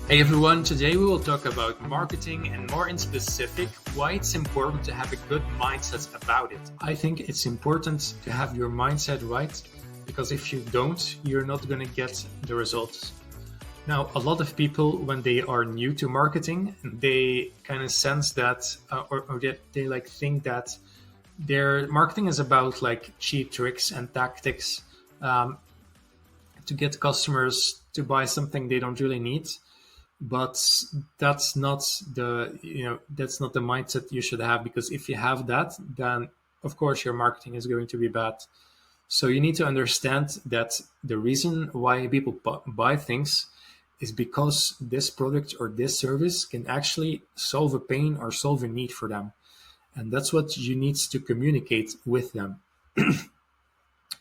Hey everyone, today we will talk about marketing and more in specific, why it's important to have a good mindset about it. I think it's important to have your mindset right because if you don't, you're not going to get the results. Now, a lot of people, when they are new to marketing, they kind of sense that, or they like think that their marketing is about like cheap tricks and tactics to get customers to buy something they don't really need, but that's not the mindset you should have, because if you have that, then of course your marketing is going to be bad. So you need to understand that the reason why people buy things is because this product or this service can actually solve a pain or solve a need for them, and that's what you need to communicate with them.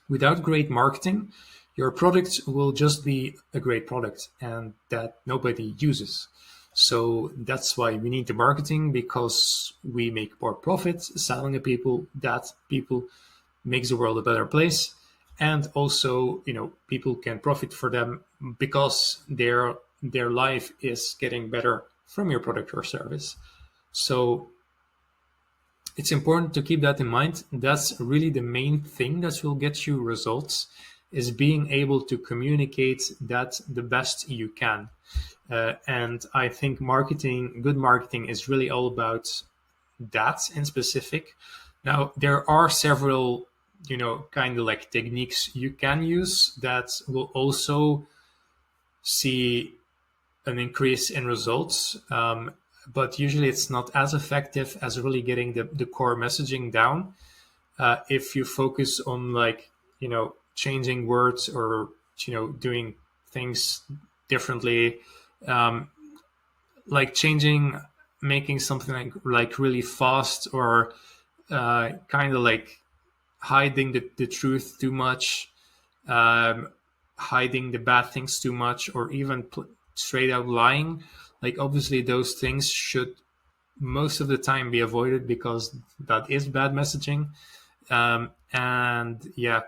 Without great marketing, your product will just be a great product and that nobody uses. So that's why we need the marketing, because we make more profits selling to people. That people makes the world a better place, and also people can profit for them because their life is getting better from your product or service. So it's important to keep that in mind. That's really the main thing that will get you results, is being able to communicate that the best you can. And I think good marketing is really all about that in specific. Now, there are several, kind of like techniques you can use that will also see an increase in results. But usually it's not as effective as really getting the core messaging down. If you focus on changing words or doing things differently, like making something like really fast, or kind of like hiding the truth too much, hiding the bad things too much, or even straight out lying. Like, obviously those things should most of the time be avoided because that is bad messaging. And yeah,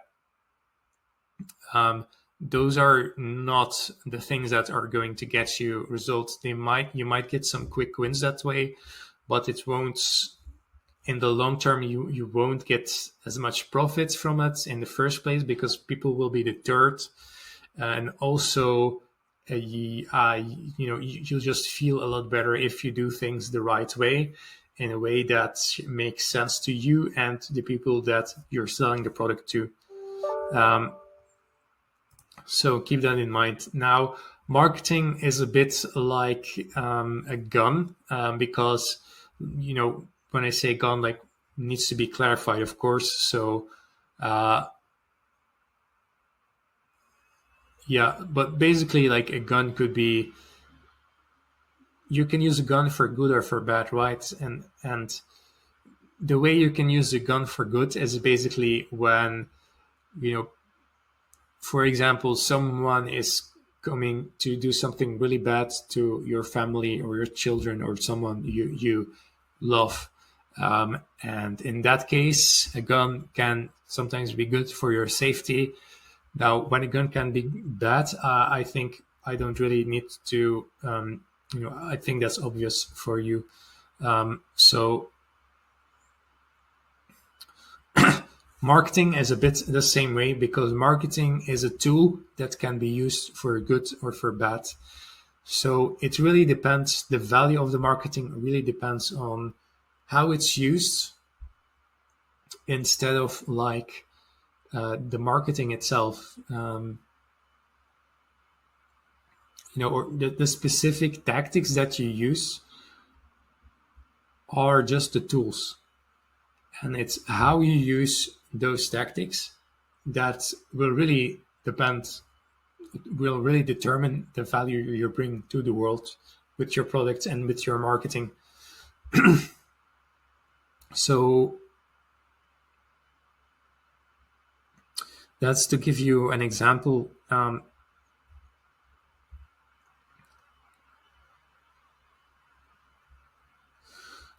those are not the things that are going to get you results. You might get some quick wins that way, but it won't, in the long term, you won't get as much profits from it in the first place, because people will be deterred. And also, you'll just feel a lot better if you do things the right way, in a way that makes sense to you and the people that you're selling the product to. So keep that in mind. Now, marketing is a bit like a gun, because when I say gun, like, needs to be clarified, of course. So yeah, but basically, like, a gun could be, you can use a gun for good or for bad, right? And the way you can use a gun for good is basically when, for example, someone is coming to do something really bad to your family or your children or someone you love. And in that case, a gun can sometimes be good for your safety. Now, when a gun can be bad, I think I don't really need to, I think that's obvious for you. So marketing is a bit the same way, because marketing is a tool that can be used for good or for bad. So it really depends. The value of the marketing really depends on how it's used, instead of the marketing itself. Or the specific tactics that you use are just the tools, and it's how you use those tactics that will really determine the value you bring to the world with your product and with your marketing. So that's to give you an example.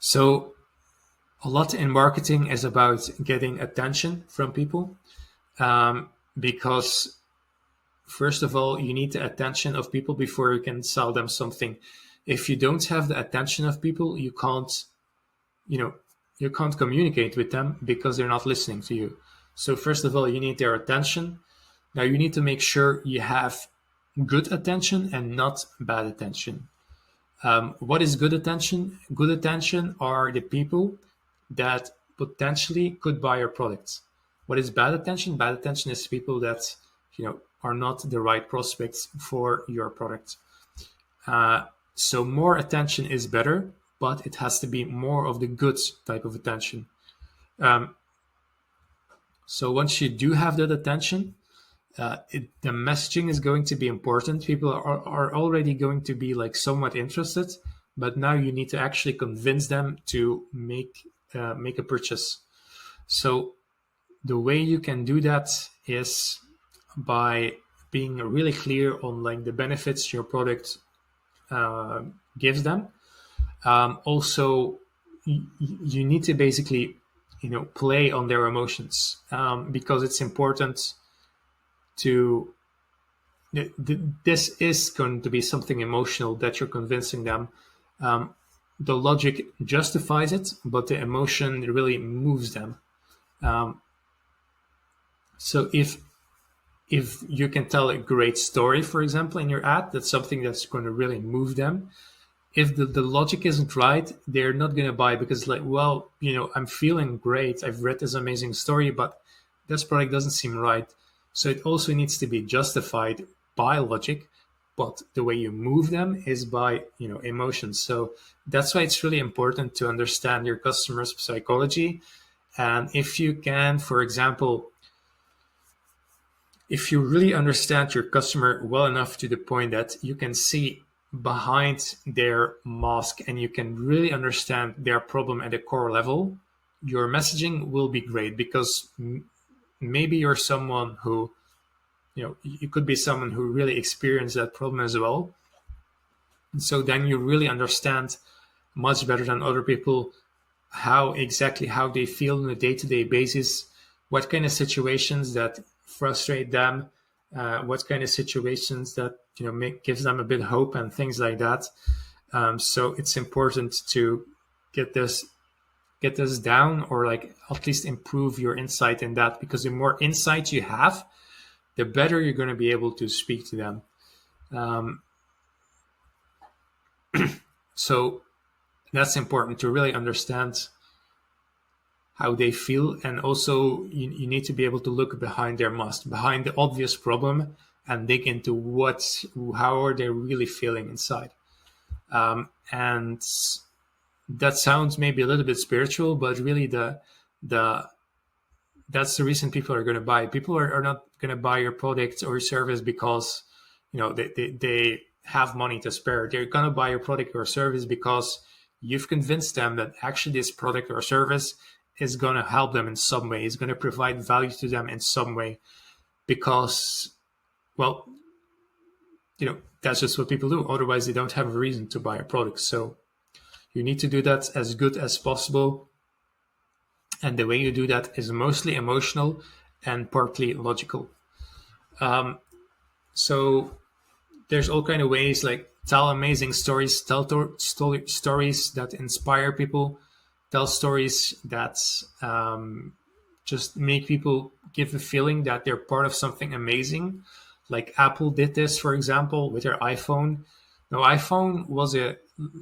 So a lot in marketing is about getting attention from people, because first of all, you need the attention of people before you can sell them something. If you don't have the attention of people, you can't, you know, you can't communicate with them because they're not listening to you. So first of all, you need their attention. Now you need to make sure you have good attention and not bad attention. What is good attention? Good attention are the people that potentially could buy your products. What is bad attention? Bad attention is people that, are not the right prospects for your product. So more attention is better, but it has to be more of the good type of attention. So once you do have that attention, the messaging is going to be important. People are already going to be like somewhat interested, but now you need to actually convince them to make a purchase. So the way you can do that is by being really clear on like the benefits your product gives them. Also, you need to basically, play on their emotions, because it's important to. This is going to be something emotional that you're convincing them. The logic justifies it, but the emotion really moves them. So if you can tell a great story, for example, in your ad, that's something that's going to really move them. If the logic isn't right, they're not going to buy because I'm feeling great. I've read this amazing story, but this product doesn't seem right. So it also needs to be justified by logic, but the way you move them is by, emotions. So that's why it's really important to understand your customer's psychology. And if you can, for example, if you really understand your customer well enough to the point that you can see behind their mask and you can really understand their problem at a core level, your messaging will be great because maybe you're someone who, you could be someone who really experienced that problem as well. And so then you really understand much better than other people how they feel on a day-to-day basis, what kind of situations that frustrate them, what kind of situations that gives them a bit of hope and things like that. So it's important to get this down, or like at least improve your insight in that, because the more insight you have, the better you're going to be able to speak to them. So that's important to really understand how they feel, and also you need to be able to look behind their mask, behind the obvious problem, and dig into how are they really feeling inside. And that sounds maybe a little bit spiritual, but really that's the reason people are going to buy. People are not going to buy your product or your service because they have money to spare. They're going to buy your product or service because you've convinced them that actually this product or service is going to help them in some way, is going to provide value to them in some way, because, that's just what people do. Otherwise, they don't have a reason to buy a product. So you need to do that as good as possible. And the way you do that is mostly emotional and partly logical. So there's all kind of ways, like tell amazing stories, tell stories that inspire people, tell stories that just make people give a feeling that they're part of something amazing. Like Apple did this, for example, with their iPhone. Now, iPhone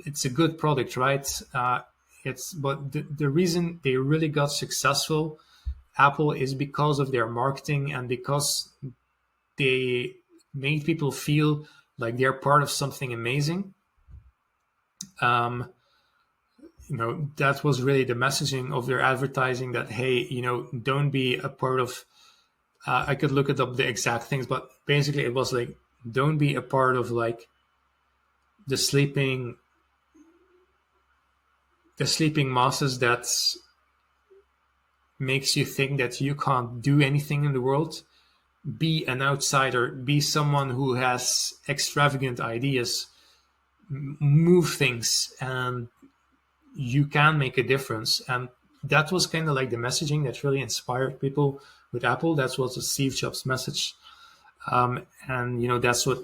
it's a good product, right? But the reason they really got successful, Apple, is because of their marketing and because they made people feel like they're part of something amazing. That was really the messaging of their advertising, that, hey, don't be a part of, I could look it up the exact things, but basically it was like, don't be a part of like the sleeping masses that makes you think that you can't do anything in the world. Be an outsider, be someone who has extravagant ideas, move things, and you can make a difference. And that was kind of like the messaging that really inspired people with Apple. That was the Steve Jobs message. And that's what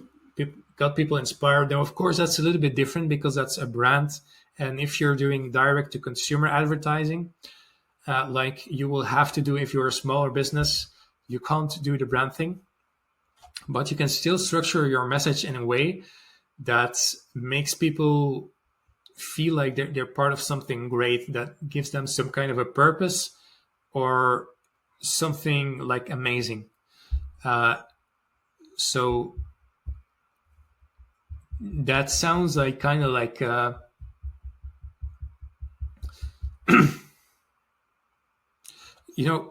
got people inspired. Now, of course, that's a little bit different because that's a brand, and if you're doing direct to consumer advertising, like you will have to do if you're a smaller business, you can't do the brand thing, but you can still structure your message in a way that makes people feel like they're part of something great, that gives them some kind of a purpose or something like amazing. So that sounds like kind of like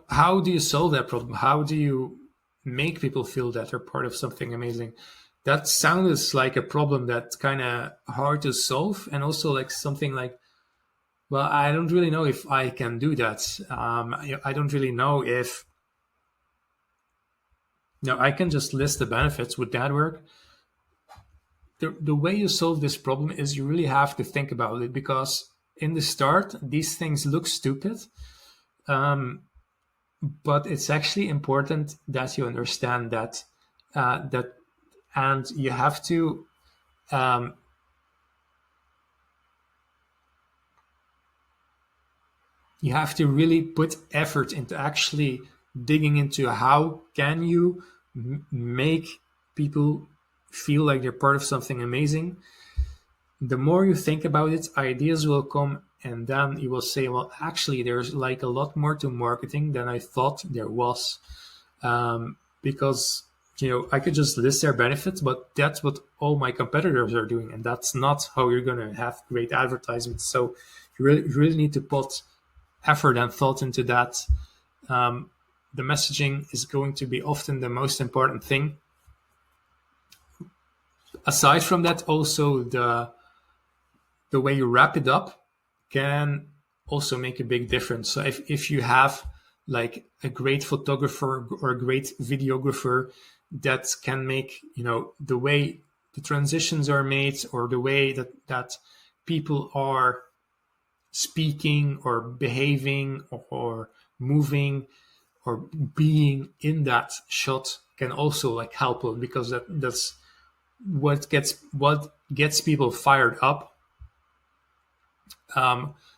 how do you solve that problem? How do you make people feel that they're part of something amazing? That sounds like a problem that's kind of hard to solve, and also like something like, well, I don't really know if I can do that. I don't really know if I can just list the benefits. Would that work? The way you solve this problem is you really have to think about it, because in the start, these things look stupid. But it's actually important that you understand that, and you have to really put effort into actually digging into how can you make people feel like they're part of something amazing. The more you think about it, ideas will come, and then you will say, well, actually, there's like a lot more to marketing than I thought there was. Because, I could just list their benefits, but that's what all my competitors are doing. And that's not how you're going to have great advertisements. So you really need to put effort and thought into that. The messaging is going to be often the most important thing. Aside from that, also the way you wrap it up can also make a big difference. So if you have like a great photographer or a great videographer that can make, the way the transitions are made, or the way that people are speaking or behaving or moving or being in that shot, can also like help them, because that's what gets people fired up.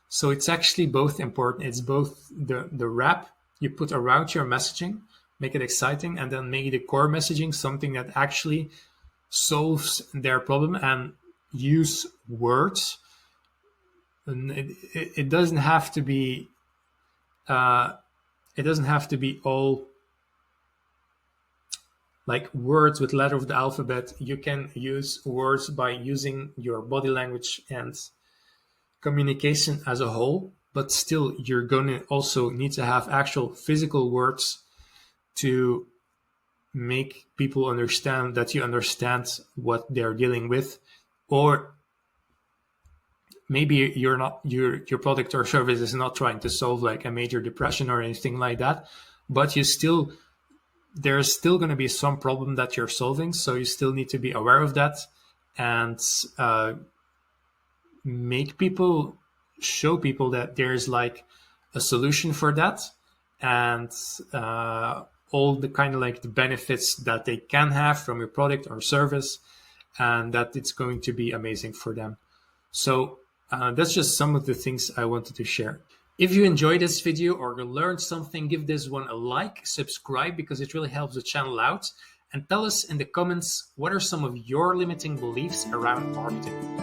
So it's actually both important. It's both the wrap you put around your messaging, make it exciting, and then make the core messaging something that actually solves their problem, and use words. And it doesn't have to be all like words with letter of the alphabet. You can use words by using your body language and communication as a whole, but still you're going to also need to have actual physical words to make people understand that you understand what they're dealing with. Or maybe your product or service is not trying to solve like a major depression or anything like that, but there's still going to be some problem that you're solving, so you still need to be aware of that, and show people that there's like a solution for that, and all the kind of like the benefits that they can have from your product or service, and that it's going to be amazing for them. So that's just some of the things I wanted to share. If you enjoyed this video or you learned something, give this one a like, subscribe, because it really helps the channel out, and tell us in the comments what are some of your limiting beliefs around marketing.